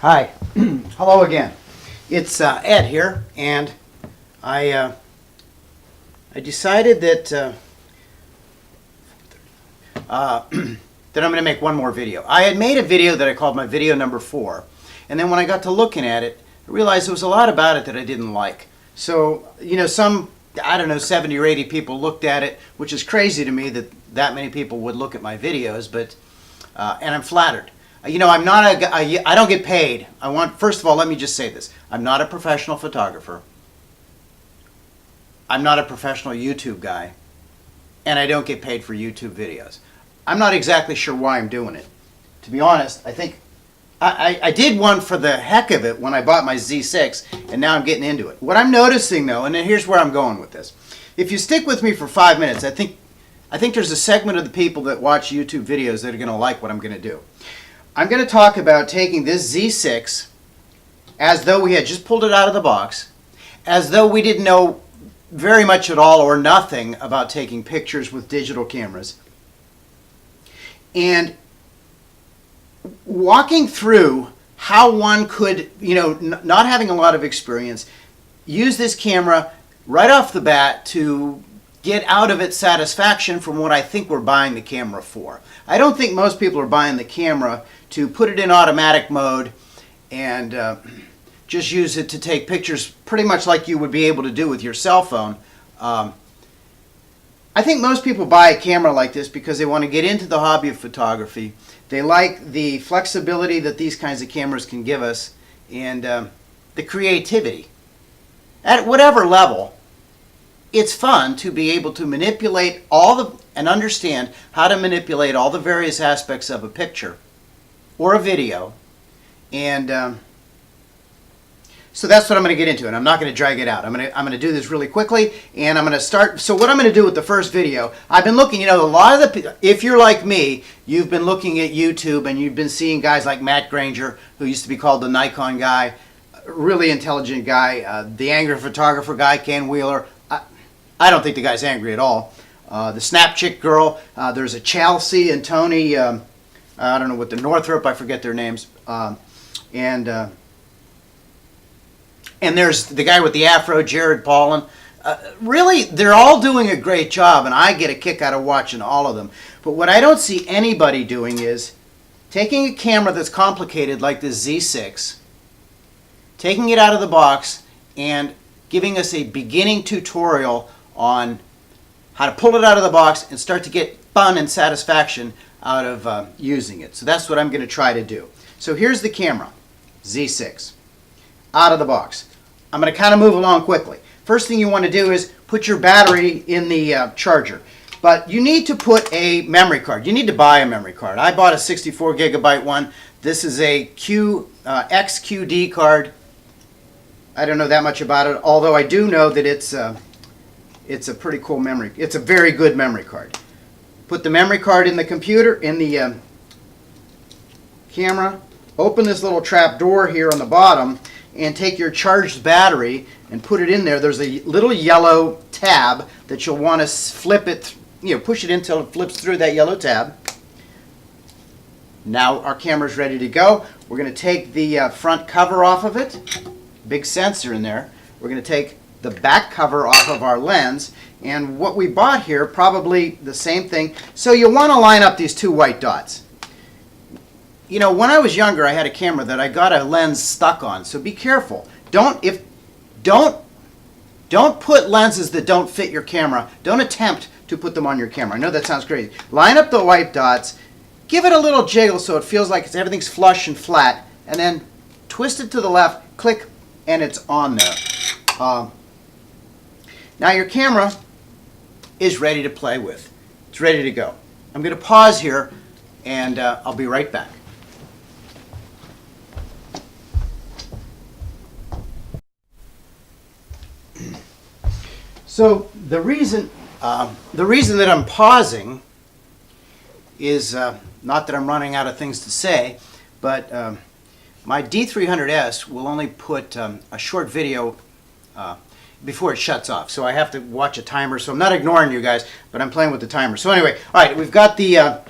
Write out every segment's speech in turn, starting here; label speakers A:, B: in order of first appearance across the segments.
A: Hi, hello again. It's Ed here, and I decided that that I'm going to make one more video. I had made a video that I called my video number 4, and then when I got to looking at it, I realized there was a lot about it that I didn't like. So, you know, I don't know, 70 or 80 people looked at it, which is crazy to me that that many people would look at my videos, but and I'm flattered. You know, I don't get paid. First of all, let me just say this. I'm not a professional photographer. I'm not a professional YouTube guy. And I don't get paid for YouTube videos. I'm not exactly sure why I'm doing it. To be honest, I think I did one for the heck of it when I bought my Z6, and now I'm getting into it. What I'm noticing, though, and here's where I'm going with this. If you stick with me for 5 minutes, I think there's a segment of the people that watch YouTube videos that are going to like what I'm going to do. I'm going to talk about taking this Z6 as though we had just pulled it out of the box, as though we didn't know very much at all or nothing about taking pictures with digital cameras, and walking through how one could, you know, not having a lot of experience, use this camera right off the bat to get out of it satisfaction from what I think we're buying the camera for. I don't think most people are buying the camera to put it in automatic mode and just use it to take pictures pretty much like you would be able to do with your cell phone. I think most people buy a camera like this because they want to get into the hobby of photography. They like the flexibility that these kinds of cameras can give us, and the creativity. At whatever level, it's fun to be able to manipulate and understand how to manipulate all the various aspects of a picture or a video, and so that's what I'm going to get into, and I'm not going to drag it out. I'm going to do this really quickly, and I'm going to start. So what I'm going to do with the first video, I've been looking, you know, a lot of the, if you're like me, you've been looking at YouTube and you've been seeing guys like Matt Grainger, who used to be called the Nikon guy, really intelligent guy, the angry photographer guy, Ken Wheeler. I don't think the guy's angry at all. The Snap Chick girl, there's a Chelsea and Tony, I don't know what the Northrop, I forget their names, and there's the guy with the afro, Jared Polin. Really, they're all doing a great job, and I get a kick out of watching all of them. But what I don't see anybody doing is taking a camera that's complicated like this Z6, taking it out of the box, and giving us a beginning tutorial on how to pull it out of the box and start to get fun and satisfaction out of using it. So that's what I'm going to try to do. So here's the camera, Z6, out of the box. I'm going to kind of move along quickly. First thing you want to do is put your battery in the charger. But you need to put a memory card. You need to buy a memory card. I bought a 64 gigabyte one. This is a XQD card. I don't know that much about it, although I do know that it's a pretty cool memory. It's a very good memory card. Put the memory card in the computer, in the camera. Open this little trap door here on the bottom and take your charged battery and put it in there. There's a little yellow tab that you'll want to flip it, you know, push it until it flips through that yellow tab. Now our camera's ready to go. We're going to take the front cover off of it. Big sensor in there. We're going to take the back cover off of our lens, and what we bought here, probably the same thing. So you want to line up these two white dots. You know, when I was younger, I had a camera that I got a lens stuck on, so be careful. Don't put lenses that don't fit your camera. Don't attempt to put them on your camera. I know that sounds crazy. Line up the white dots, give it a little jiggle so it feels like everything's flush and flat, and then twist it to the left, click, and it's on there. Now your camera is ready to play with. It's ready to go. I'm going to pause here, and I'll be right back. So the reason that I'm pausing is not that I'm running out of things to say, but my D300S will only put a short video before it shuts off. So I have to watch a timer. So I'm not ignoring you guys, but I'm playing with the timer. So anyway, all right, we've got the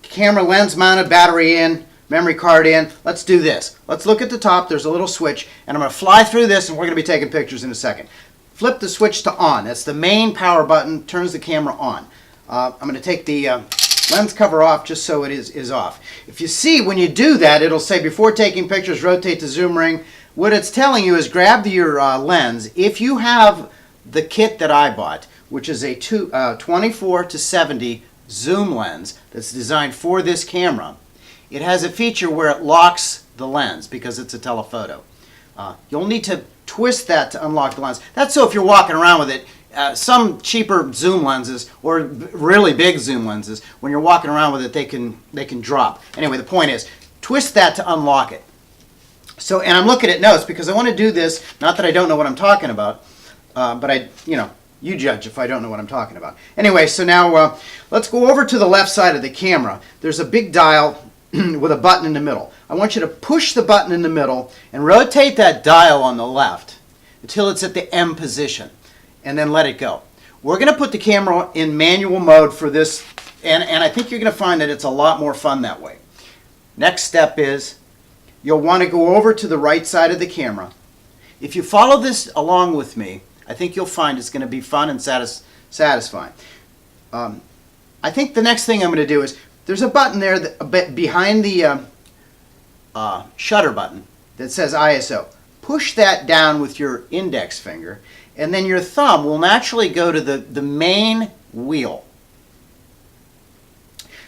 A: camera lens mounted, battery in, memory card in. Let's do this. Let's look at the top. There's a little switch, and I'm going to fly through this, and we're going to be taking pictures in a second. Flip the switch to on. That's the main power button, turns the camera on. I'm going to take the lens cover off just so it is off. If you see, when you do that, it'll say before taking pictures, rotate the zoom ring. What it's telling you is grab your lens. If you have the kit that I bought, which is a 24 to 70 zoom lens that's designed for this camera, it has a feature where it locks the lens because it's a telephoto. You'll need to twist that to unlock the lens. That's so if you're walking around with it. Some cheaper zoom lenses or really big zoom lenses, when you're walking around with it, they can drop. Anyway, the point is, twist that to unlock it. So, and I'm looking at notes because I want to do this. Not that I don't know what I'm talking about, but you judge if I don't know what I'm talking about. Anyway, so now let's go over to the left side of the camera. There's a big dial with a button in the middle. I want you to push the button in the middle and rotate that dial on the left until it's at the M position, and then let it go. We're going to put the camera in manual mode for this, and I think you're going to find that it's a lot more fun that way. Next step is you'll want to go over to the right side of the camera. If you follow this along with me, I think you'll find it's going to be fun and satisfying. I think the next thing I'm going to do is, there's a button there that, behind the shutter button that says ISO. Push that down with your index finger, and then your thumb will naturally go to the main wheel.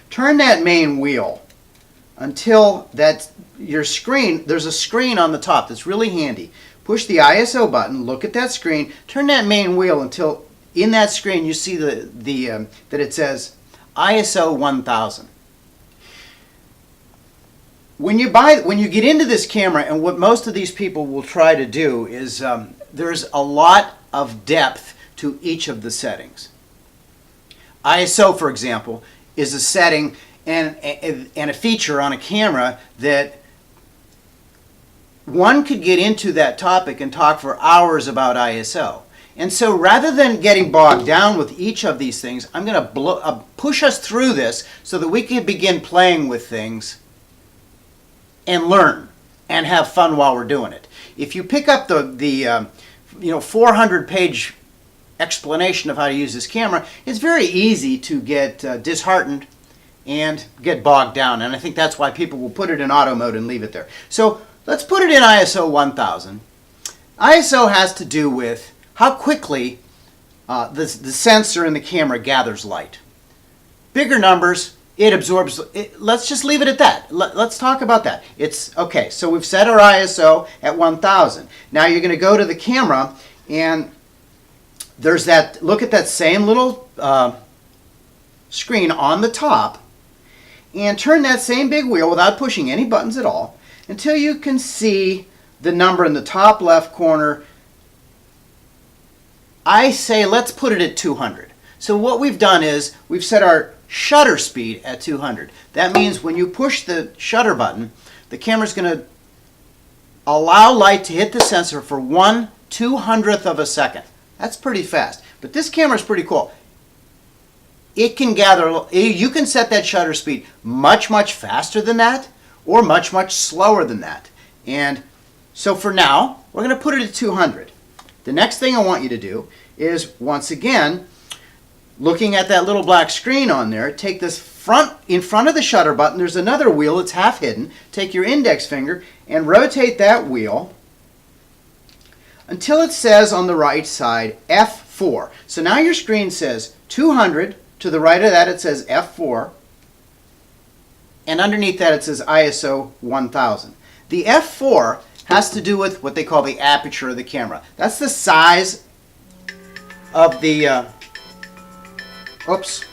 A: Turn that main wheel until your screen, there's a screen on the top that's really handy. Push the ISO button, look at that screen, turn that main wheel until in that screen you see that it says ISO 1000. When you get into this camera, and what most of these people will try to do is there's a lot of depth to each of the settings. ISO, for example, is a setting and a feature on a camera that one could get into that topic and talk for hours about ISO. And so rather than getting bogged down with each of these things, I'm going to push us through this so that we can begin playing with things and learn and have fun while we're doing it. If you pick up the 400-page explanation of how to use this camera, it's very easy to get disheartened and get bogged down. And I think that's why people will put it in auto mode and leave it there. So let's put it in ISO 1000. ISO has to do with how quickly the sensor in the camera gathers light. Bigger numbers, it absorbs. Let's just leave it at that. Let's talk about that. It's okay. So we've set our ISO at 1000. Now you're going to go to the camera, and there's that. Look at that same little screen on the top, and turn that same big wheel without pushing any buttons at all until you can see the number in the top left corner. I say let's put it at 200. So what we've done is we've set our shutter speed at 200. That means when you push the shutter button, the camera's going to allow light to hit the sensor for 1/200th of a second. That's pretty fast. But this camera's pretty cool. It can gather, you can set that shutter speed much, much faster than that or much, much slower than that. And so for now, we're going to put it at 200. The next thing I want you to do is, once again, looking at that little black screen on there, take this in front of the shutter button, there's another wheel that's half hidden. Take your index finger and rotate that wheel until it says on the right side F4. So now your screen says 200. To the right of that it says F4. And underneath that it says ISO 1000. The F4 has to do with what they call the aperture of the camera. That's the size of the oops.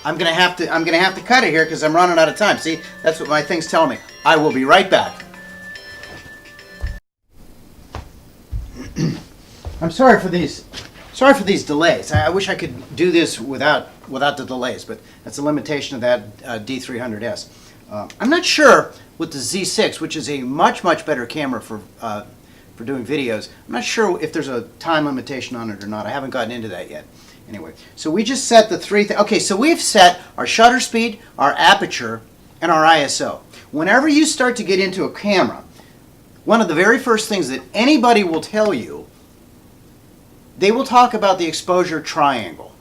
A: I'm gonna have to cut it here because I'm running out of time. See, that's what my thing's telling me. I will be right back. I'm sorry for these delays. I wish I could do this without the delays, but that's a limitation of that D300S. I'm not sure with the Z6, which is a much, much better camera for doing videos. I'm not sure if there's a time limitation on it or not. I haven't gotten into that yet. Anyway, so we just set the okay, so we've set our shutter speed, our aperture, and our ISO. Whenever you start to get into a camera, one of the very first things that anybody will tell you, they will talk about the exposure triangle.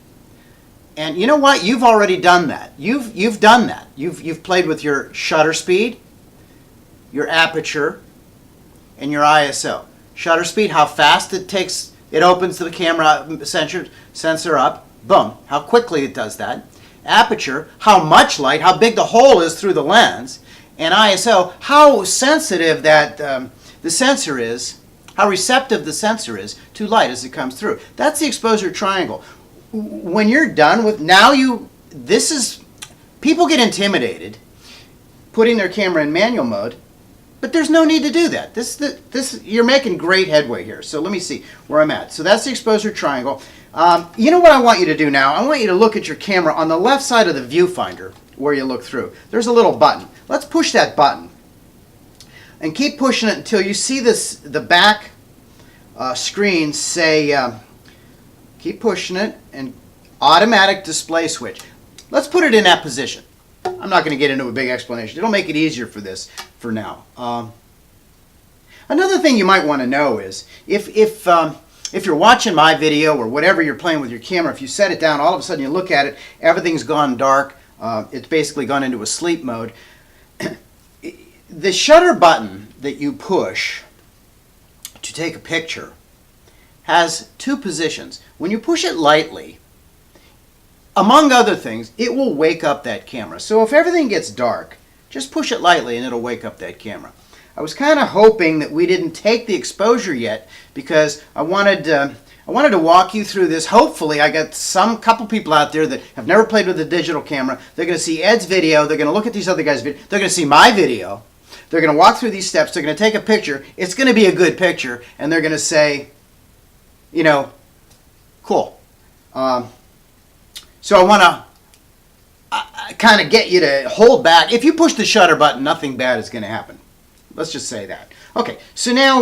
A: And you know what? You've already done that. You've done that. You've played with your shutter speed, your aperture, and your ISO. Shutter speed, how fast it opens the camera sensor up. Boom, how quickly it does that. Aperture, how much light, how big the hole is through the lens. And ISO, how sensitive that the sensor is, how receptive the sensor is to light as it comes through. That's the exposure triangle. When you're done with, people get intimidated putting their camera in manual mode, but there's no need to do that. You're making great headway here. So let me see where I'm at. So that's the exposure triangle. You know what I want you to do now? I want you to look at your camera on the left side of the viewfinder where you look through. There's a little button. Let's push that button and keep pushing it until you see the back screen say, keep pushing it, and automatic display switch. Let's put it in that position. I'm not going to get into a big explanation. It'll make it easier for this for now. Another thing you might want to know is if you're watching my video or whatever you're playing with your camera, if you set it down, all of a sudden you look at it, everything's gone dark. It's basically gone into a sleep mode. The shutter button that you push to take a picture has two positions. When you push it lightly, among other things, it will wake up that camera. So if everything gets dark, just push it lightly and it'll wake up that camera. I was kind of hoping that we didn't take the exposure yet because I wanted to walk you through this. Hopefully, I got couple people out there that have never played with a digital camera. They're going to see Ed's video. They're going to look at these other guys' video. They're going to see my video. They're going to walk through these steps. They're going to take a picture. It's going to be a good picture, and they're going to say, you know, cool. So I want to kind of get you to hold back. If you push the shutter button, nothing bad is going to happen. Let's just say that. Okay, so now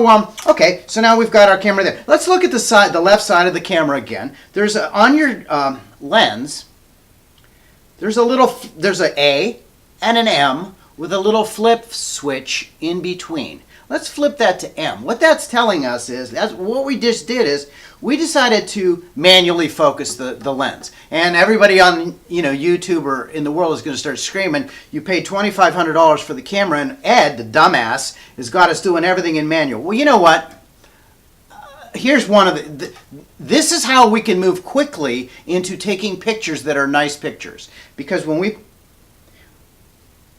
A: we've got our camera there. Let's look at the left side of the camera again. There's on your lens. There's an A and an M with a little flip switch in between. Let's flip that to M. What that's telling us is, what we just did is, we decided to manually focus the lens. And everybody on YouTube or in the world is going to start screaming, you paid $2,500 for the camera and Ed, the dumbass, has got us doing everything in manual. Well, you know what? Here's one of this is how we can move quickly into taking pictures that are nice pictures. Because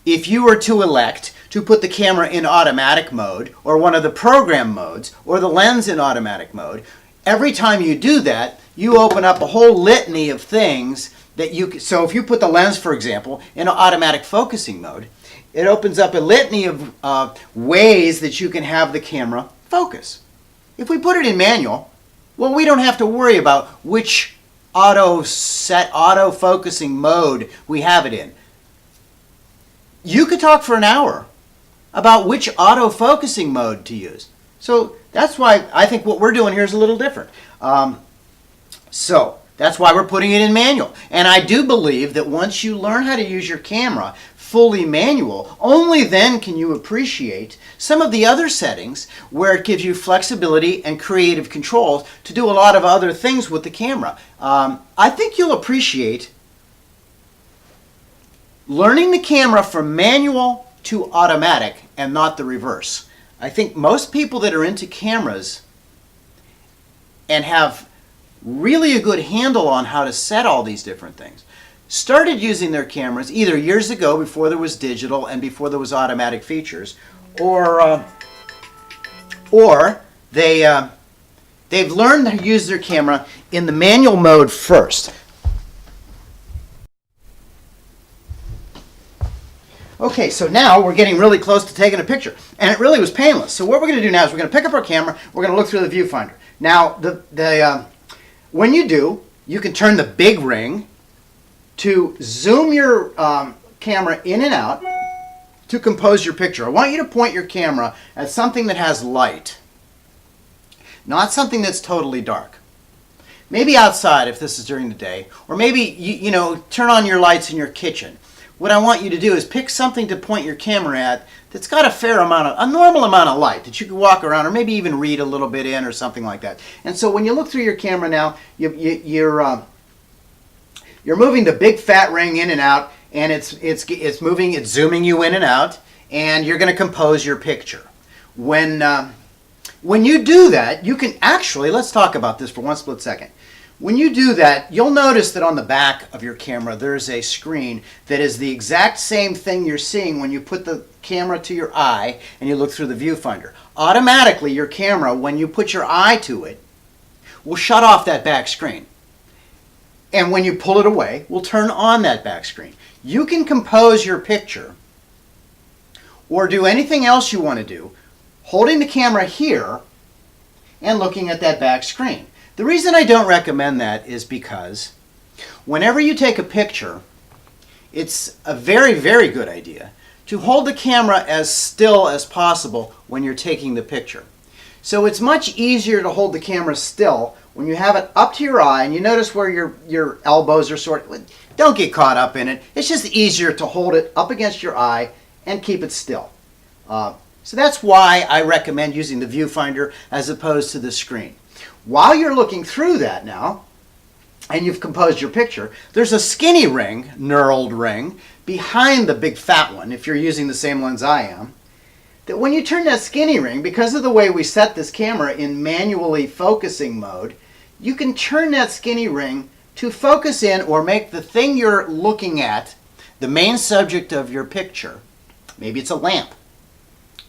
A: if you were to elect to put the camera in automatic mode, or one of the program modes, or the lens in automatic mode, every time you do that, you open up a whole litany of things that so if you put the lens, for example, in automatic focusing mode, it opens up a litany of ways that you can have the camera focus. If we put it in manual, well, we don't have to worry about which auto focusing mode we have it in. You could talk for an hour about which auto-focusing mode to use. So that's why I think what we're doing here is a little different. So that's why we're putting it in manual. And I do believe that once you learn how to use your camera fully manual, only then can you appreciate some of the other settings where it gives you flexibility and creative controls to do a lot of other things with the camera. I think you'll appreciate learning the camera from manual to automatic and not the reverse. I think most people that are into cameras and have really a good handle on how to set all these different things started using their cameras either years ago before there was digital and before there was automatic features, or they've learned to use their camera in the manual mode first. Okay, so now we're getting really close to taking a picture, and it really was painless. So what we're going to do now is we're going to pick up our camera, we're going to look through the viewfinder. Now, when you do, you can turn the big ring to zoom your camera in and out to compose your picture. I want you to point your camera at something that has light, not something that's totally dark. Maybe outside if this is during the day, or maybe you turn on your lights in your kitchen. what I want you to do is pick something to point your camera at that's got a normal amount of light that you can walk around or maybe even read a little bit in or something like that. And so when you look through your camera now, you're moving the big fat ring in and out, and it's zooming you in and out, and you're going to compose your picture. When you do that, you can actually, let's talk about this for one split second. When you do that, you'll notice that on the back of your camera there's a screen that is the exact same thing you're seeing when you put the camera to your eye and you look through the viewfinder. Automatically, your camera, when you put your eye to it, will shut off that back screen. And when you pull it away, will turn on that back screen. You can compose your picture or do anything else you want to do holding the camera here and looking at that back screen. The reason I don't recommend that is because whenever you take a picture, it's a very, very good idea to hold the camera as still as possible when you're taking the picture. So it's much easier to hold the camera still when you have it up to your eye and you notice where your elbows are sort of, don't get caught up in it. It's just easier to hold it up against your eye and keep it still. So that's why I recommend using the viewfinder as opposed to the screen. While you're looking through that now, and you've composed your picture, there's a skinny ring, knurled ring, behind the big fat one, if you're using the same lens I am, that when you turn that skinny ring, because of the way we set this camera in manually focusing mode, you can turn that skinny ring to focus in or make the thing you're looking at the main subject of your picture. Maybe it's a lamp,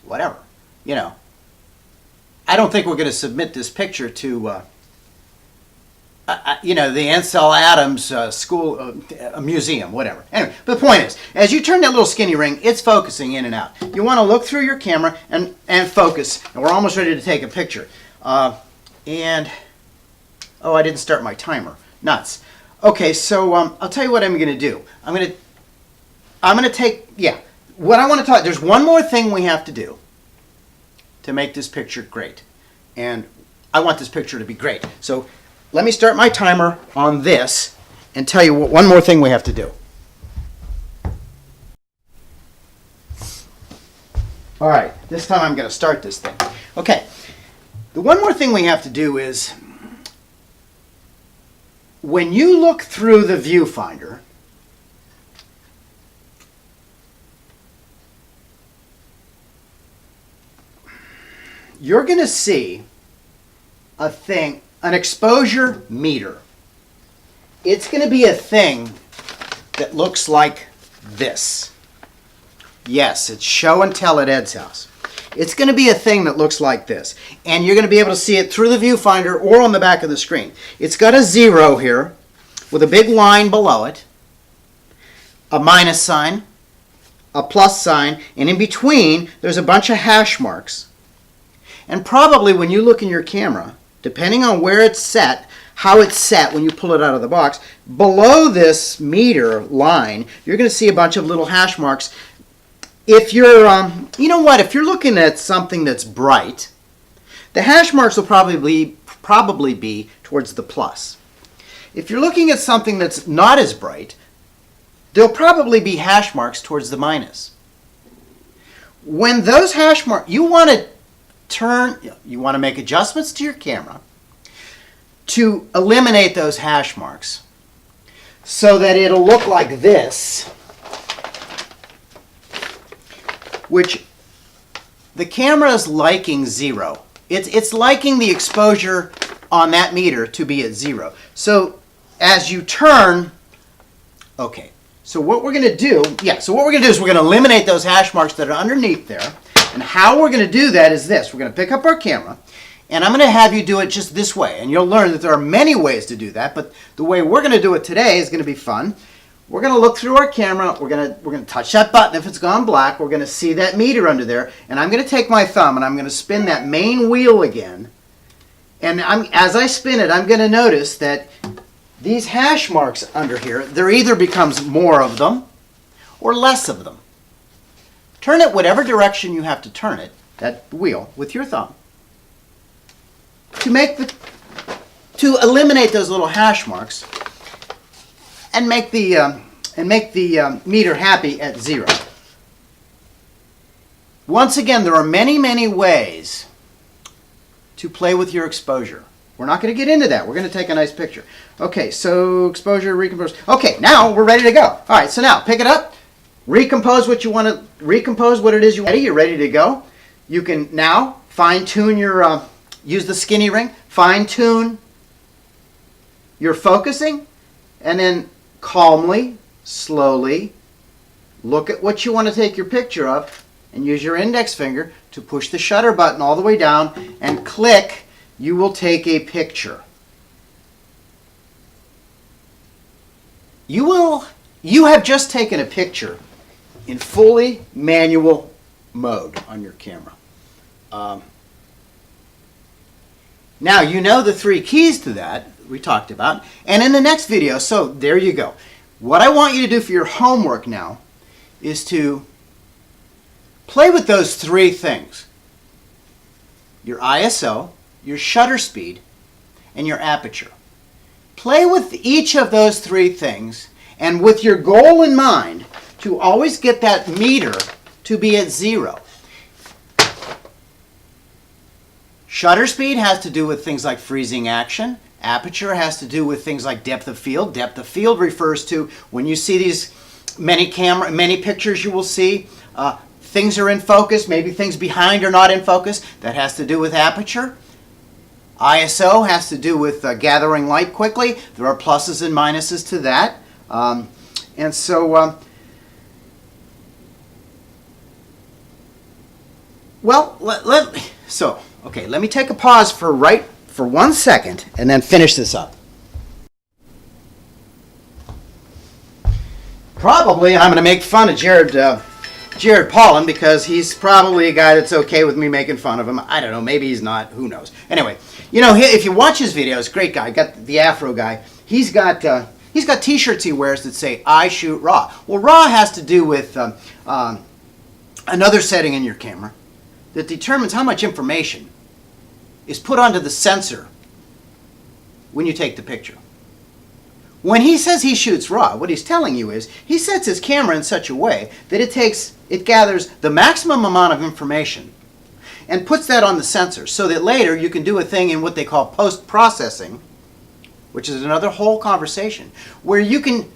A: whatever, you know. I don't think we're going to submit this picture to, the Ansel Adams school, museum, whatever. Anyway, but the point is, as you turn that little skinny ring, it's focusing in and out. You want to look through your camera and focus. And we're almost ready to take a picture. Oh, I didn't start my timer. Nuts. Okay, so I'll tell you what I'm going to do. I'm going to take, what I want to talk, there's one more thing we have to do to make this picture great. And I want this picture to be great. So let me start my timer on this and tell you one more thing we have to do. All right, this time I'm going to start this thing. Okay, the one more thing we have to do is when you look through the viewfinder, you're going to see a thing, an exposure meter. It's going to be a thing that looks like this. Yes, it's show and tell at Ed's house. It's going to be a thing that looks like this. And you're going to be able to see it through the viewfinder or on the back of the screen. It's got a 0 here with a big line below it, a minus sign, a plus sign, and in between there's a bunch of hash marks. And probably when you look in your camera, depending on where it's set, how it's set when you pull it out of the box, below this meter line, you're going to see a bunch of little hash marks. If you're, if you're looking at something that's bright, the hash marks will probably be towards the plus. If you're looking at something that's not as bright, there'll probably be hash marks towards the minus. When those hash marks, you want to make adjustments to your camera to eliminate those hash marks so that it'll look like this, which the camera is liking 0. It's liking the exposure on that meter to be at 0. So as you turn, okay, so what we're going to do, is we're going to eliminate those hash marks that are underneath there. And how we're going to do that is this. We're going to pick up our camera, and I'm going to have you do it just this way. And you'll learn that there are many ways to do that, but the way we're going to do it today is going to be fun. We're going to look through our camera. We're going to touch that button. If it's gone black, we're going to see that meter under there. And I'm going to take my thumb, and I'm going to spin that main wheel again. And as I spin it, I'm going to notice that these hash marks under here, there either becomes more of them or less of them. Turn it whatever direction you have to turn it, that wheel, with your thumb, to eliminate those little hash marks and make the and make the meter happy at 0. Once again, there are many, many ways to play with your exposure. We're not going to get into that. We're going to take a nice picture. Okay, so exposure, recompose. Okay, now we're ready to go. All right, so now pick it up, recompose what you want to recompose, what it is you want. You're ready to go. You can now fine-tune your, use the skinny ring, fine-tune your focusing, and then calmly, slowly, look at what you want to take your picture of, and use your index finger to push the shutter button all the way down and click. You will take a picture. You have just taken a picture in fully manual mode on your camera. Now you know the 3 keys to that we talked about, and in the next video, so there you go. What I want you to do for your homework now is to play with those 3 things: your ISO, your shutter speed, and your aperture. Play with each of those 3 things, and with your goal in mind to always get that meter to be at 0. Shutter speed has to do with things like freezing action. Aperture has to do with things like depth of field. Depth of field refers to when you see these many pictures you will see, things are in focus, maybe things behind are not in focus. That has to do with aperture. ISO has to do with gathering light quickly. There are pluses and minuses to that. And so, let me take a pause for 1 second and then finish this up. Probably I'm going to make fun of Jared Polin, because he's probably a guy that's okay with me making fun of him. I don't know, maybe he's not, who knows. Anyway, you know, if you watch his videos, great guy, got the Afro guy. He's got t-shirts he wears that say "I shoot raw." Well, raw has to do with another setting in your camera that determines how much information is put onto the sensor when you take the picture. When he says he shoots raw, what he's telling you is he sets his camera in such a way that it gathers the maximum amount of information and puts that on the sensor, so that later you can do a thing in what they call post-processing, which is another whole conversation, where you can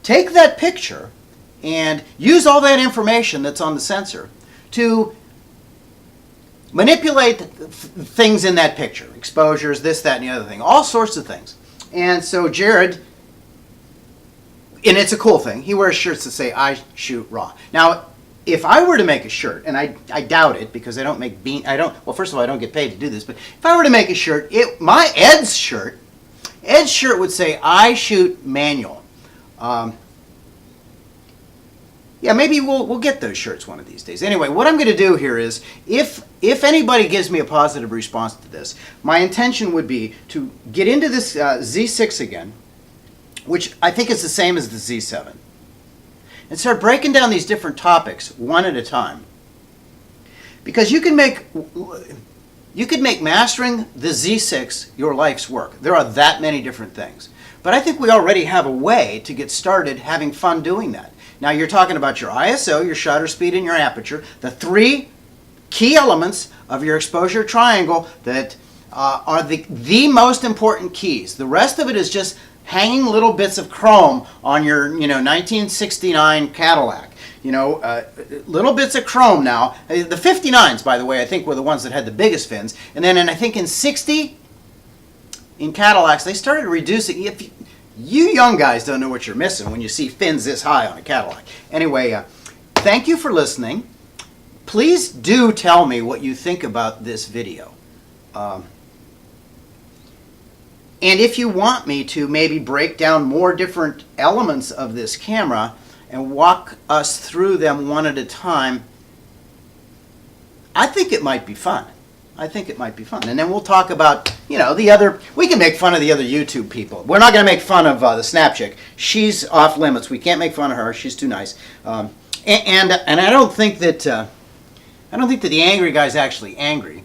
A: take that picture and use all that information that's on the sensor to manipulate things in that picture, exposures, this, that, and the other thing, all sorts of things. And so Jared, and it's a cool thing, he wears shirts that say "I shoot raw." Now, if I were to make a shirt, and I doubt it, because I don't make well, first of all, I don't get paid to do this, but if I were to make a shirt, Ed's shirt would say "I shoot manual." Yeah, maybe we'll get those shirts one of these days. Anyway, what I'm going to do here is, if anybody gives me a positive response to this, my intention would be to get into this Z6 again, which I think is the same as the Z7, and start breaking down these different topics one at a time. Because you could make mastering the Z6 your life's work. There are that many different things. But I think we already have a way to get started having fun doing that. Now you're talking about your ISO, your shutter speed, and your aperture, the 3 key elements of your exposure triangle that are the most important keys. The rest of it is just hanging little bits of chrome on your 1969 Cadillac. Little bits of chrome now. The 59s, by the way, I think were the ones that had the biggest fins. And then I think in 60, in Cadillacs, they started reducing. If you young guys don't know what you're missing when you see fins this high on a Cadillac. Anyway, thank you for listening. Please do tell me what you think about this video. And if you want me to maybe break down more different elements of this camera and walk us through them one at a time, I think it might be fun. And then we'll talk about, we can make fun of the other YouTube people. We're not going to make fun of the Snap Chick. She's off limits. We can't make fun of her. She's too nice. And I don't think that the angry guy's actually angry.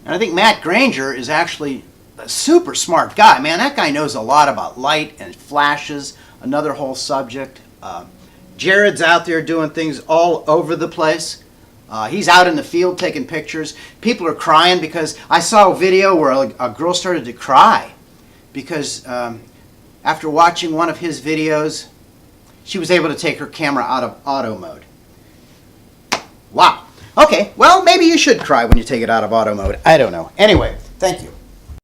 A: And I think Matt Grainger is actually a super smart guy. Man, that guy knows a lot about light and flashes. another whole subject. Jared's out there doing things all over the place. He's out in the field taking pictures. People are crying because I saw a video where a girl started to cry because after watching one of his videos, she was able to take her camera out of auto mode. Wow. Okay, well, maybe you should cry when you take it out of auto mode. I don't know. Anyway, thank you.